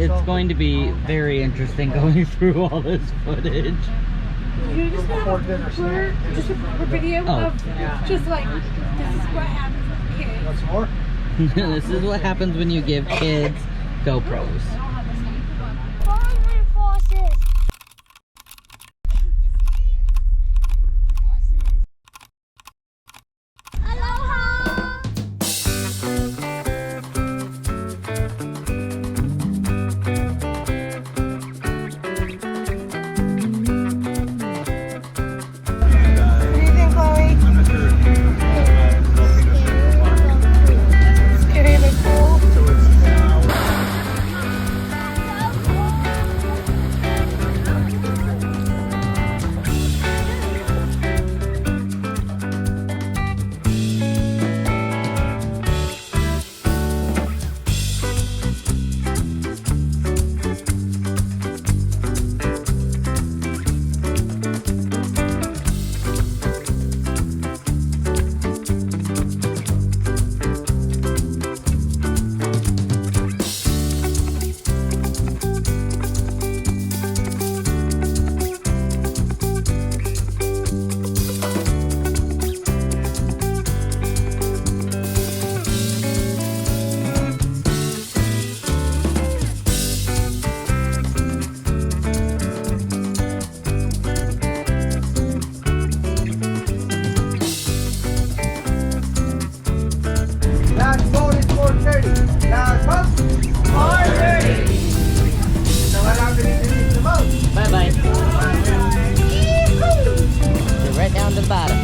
It's going to be very interesting going through all this footage. You just have just a video of just like, this is what happens with kids. What's more? This is what happens when you give kids GoPros. Bye-bye. You're right down to the bottom.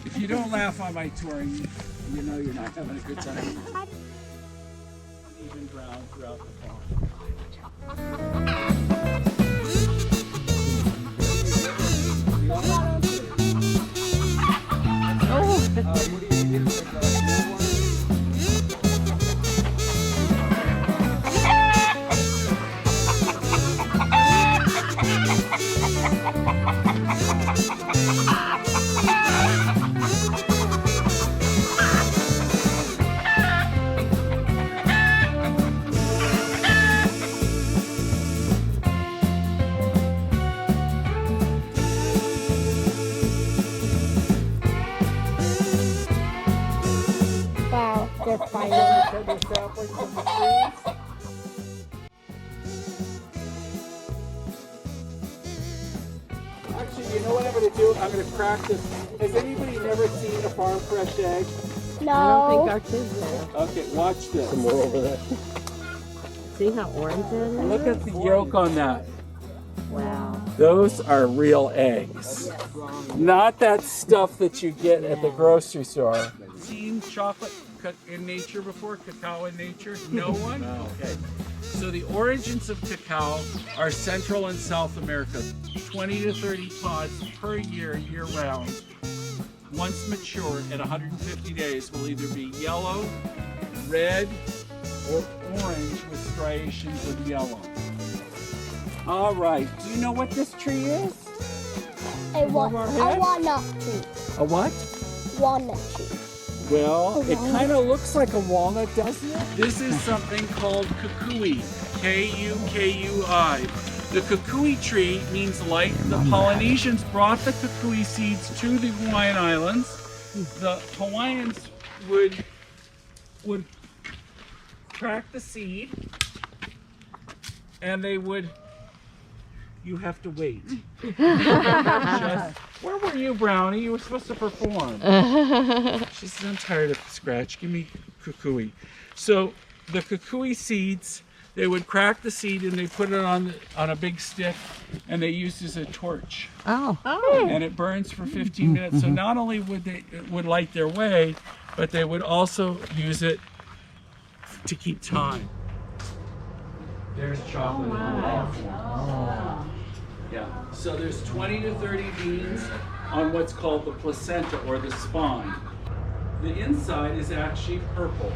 If you don't laugh on my touring, you know you're not having a good time. Even ground throughout the fall. Wow, they're fine. Actually, you know what I'm going to do? I'm going to practice. Has anybody never seen a farm fresh egg? No. I don't think our kids have. Okay, watch this. Some more over there. See how orange it is? Look at the yolk on that. Wow. Those are real eggs. Not that stuff that you get at the grocery store. Seen chocolate in nature before? Cacao in nature? No one? No. Okay. So the origins of cacao are Central and South America. 20 to 30 pods per year, year round. Once matured at 150 days will either be yellow, red, or orange with striations of yellow. All right, do you know what this tree is? A walnut tree. A what? Walnut tree. Well, it kind of looks like a walnut, doesn't it? This is something called kukui, K-U-K-U-I. The kukui tree means light. The Polynesians brought the kukui seeds to the Hawaiian Islands. The Hawaiians would crack the seed, and they would, you have to wait. Where were you, Brownie? You were supposed to perform. She said, I'm tired of scratch. Give me kukui. So the kukui seeds, they would crack the seed and they put it on a big stick, and they used it as a torch. Oh. And it burns for 15 minutes. So not only would it would light their way, but they would also use it to keep time. There's chocolate. Yeah. So there's 20 to 30 beans on what's called the placenta, or the spine. The inside is actually purple.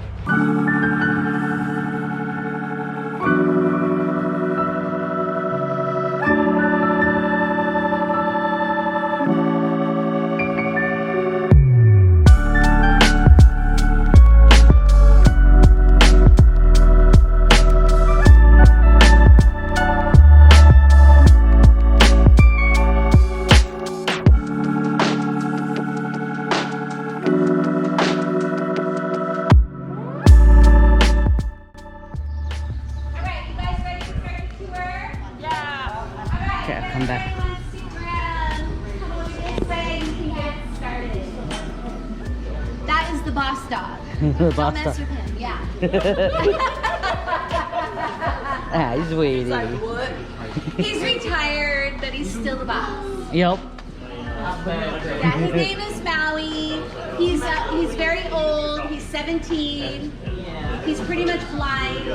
Don't mess with him, yeah. He's waiting. He's retired, but he's still the boss. Yep. Yeah, his name is Maui. He's very old. He's 17. He's pretty much blind.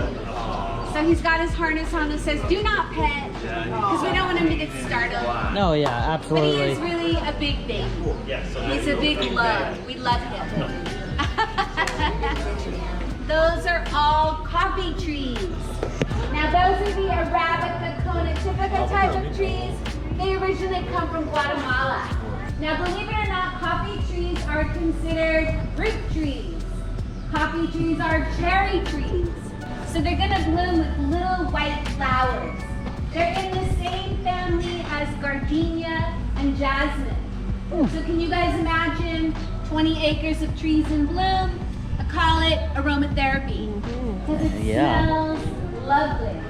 So he's got his harness on that says, "Do not pet," because we don't want him to get startled. No, yeah, absolutely. But he is really a big baby. He's a big love. We love him. Those are all coffee trees. Now those are the Arabica Kona typica type of trees. They originally come from Guatemala. Now believe it or not, coffee trees are considered fruit trees. Coffee trees are cherry trees. So they're gonna bloom with little white flowers. They're in the same family as gardenia and jasmine. So can you guys imagine 20 acres of trees in bloom? I call it aromatherapy because it smells lovely.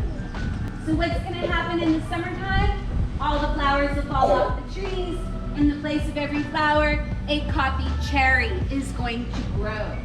So what's going to happen in the summertime? All the flowers will fall off the trees. In the place of every flower, a coffee cherry is going to grow.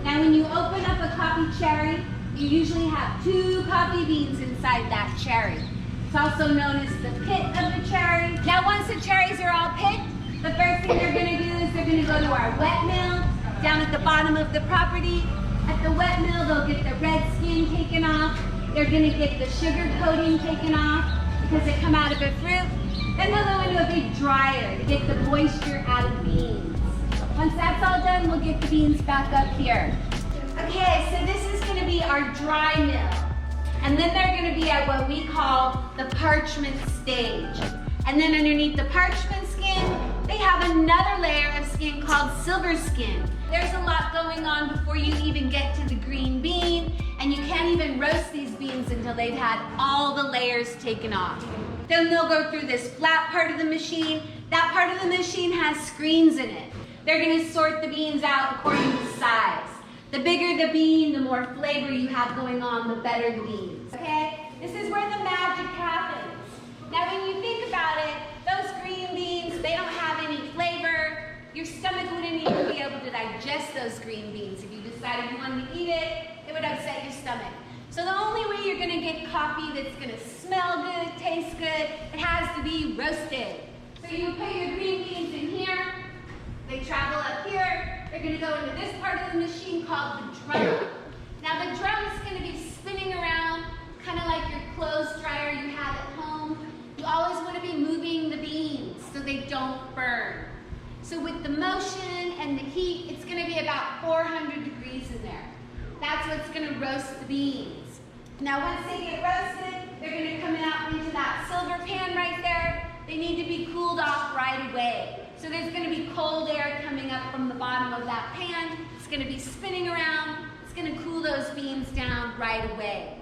Now when you open up a coffee cherry, you usually have 2 coffee beans inside that cherry. It's also known as the pit of the cherry. Now once the cherries are all picked, the first thing they're going to do is they're going to go to our wet mill down at the bottom of the property. At the wet mill, they'll get the red skin taken off. They're going to get the sugar coating taken off because they come out of a fruit. Then they'll go into a big dryer to get the moisture out of the beans. Once that's all done, we'll get the beans back up here. Okay, so this is going to be our dry mill. And then they're going to be at what we call the parchment stage. And then underneath the parchment skin, they have another layer of skin called silver skin. There's a lot going on before you even get to the green bean, and you can't even roast these beans until they've had all the layers taken off. Then they'll go through this flat part of the machine. That part of the machine has screens in it. They're going to sort the beans out according to size. The bigger the bean, the more flavor you have going on, the better the beans. Okay? This is where the magic happens. Now when you think about it, those green beans, they don't have any flavor. Your stomach wouldn't even be able to digest those green beans. If you decided you wanted to eat it, it would upset your stomach. So the only way you're gonna get coffee that's gonna smell good, taste good, it has to be roasted. So you put your green beans in here, they travel up here, they're gonna go into this part of the machine called the drum. Now the drum is gonna be spinning around, kind of like your clothes dryer you have at home. You always want to be moving the beans so they don't burn. So with the motion and the heat, it's going to be about 400 degrees in there. That's what's going to roast the beans. Now once they get roasted, they're going to come out into that silver pan right there. They need to be cooled off right away. So there's going to be cold air coming up from the bottom of that pan. It's going to be spinning around. It's going to cool those beans down right away.